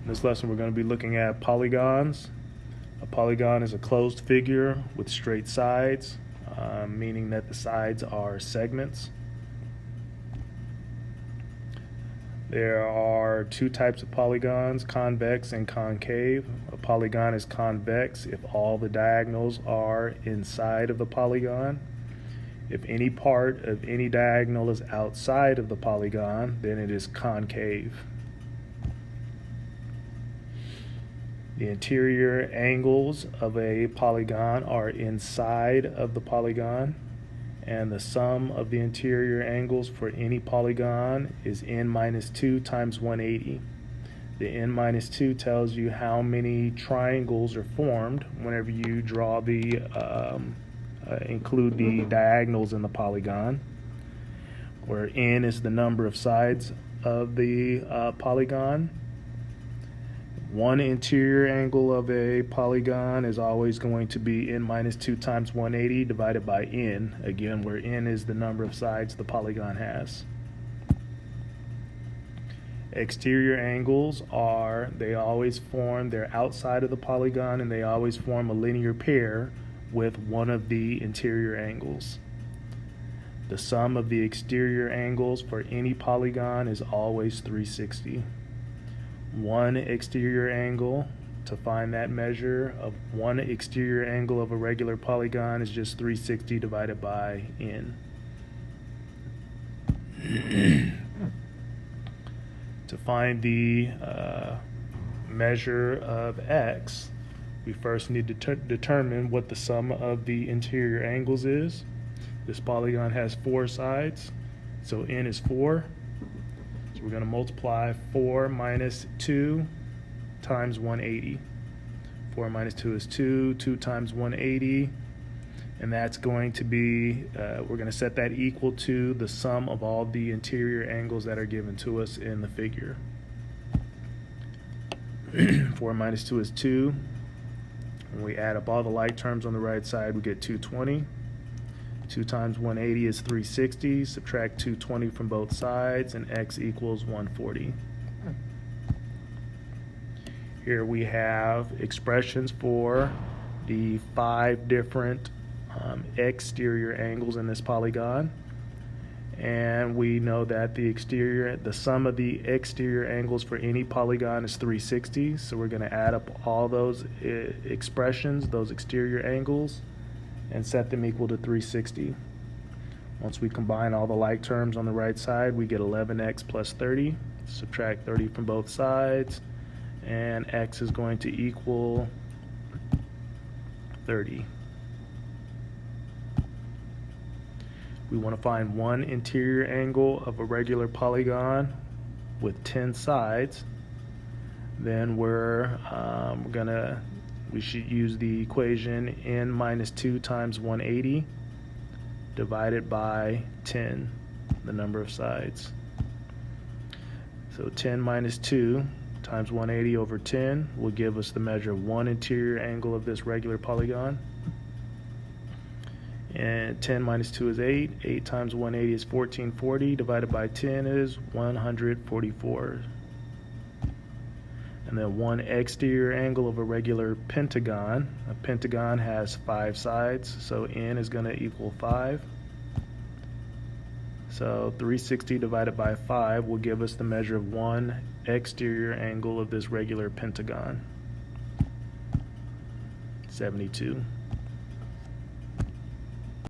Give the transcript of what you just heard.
In this lesson, we're going to be looking at polygons. A polygon is a closed figure with straight sides, meaning that the sides are segments. There are two types of polygons, convex and concave. A polygon is convex if all the diagonals are inside of the polygon. If any part of any diagonal is outside of the polygon, then it is concave. The interior angles of a polygon are inside of the polygon, and the sum of the interior angles for any polygon is n minus 2 times 180. The n minus 2 tells you how many triangles are formed whenever you draw the include the diagonals in the polygon, where n is the number of sides of the polygon. One interior angle of a polygon is always going to be n minus 2 times 180 divided by n, again where n is the number of sides the polygon has. Exterior angles they're outside of the polygon, and they always form a linear pair with one of the interior angles. The sum of the exterior angles for any polygon is always 360. One exterior angle, to find that measure of one exterior angle of a regular polygon, is just 360 divided by n. To find the measure of x, we first need to determine what the sum of the interior angles is. This polygon has 4 sides, so n is 4. So we're going to multiply 4 minus 2 times 180. 4 minus 2 is 2, 2 times 180, and that's going to be, we're going to set that equal to the sum of all the interior angles that are given to us in the figure. 4 minus 2 is 2. When we add up all the like terms on the right side, we get 220. 2 times 180 is 360. Subtract 220 from both sides, and x equals 140. Here we have expressions for the 5 different exterior angles in this polygon. And we know that the sum of the exterior angles for any polygon is 360. So we're going to add up all those expressions, those exterior angles, and set them equal to 360. Once we combine all the like terms on the right side, we get 11x plus 30. Subtract 30 from both sides, and x is going to equal 30. We want to find one interior angle of a regular polygon with 10 sides. Then we should use the equation n minus 2 times 180 divided by 10, the number of sides. So 10 minus 2 times 180 over 10 will give us the measure of one interior angle of this regular polygon. And 10 minus 2 is 8. 8 times 180 is 1440. Divided by 10 is 144. And then one exterior angle of a regular pentagon. A pentagon has 5 sides, so n is going to equal 5. So 360 divided by 5 will give us the measure of one exterior angle of this regular pentagon. 72.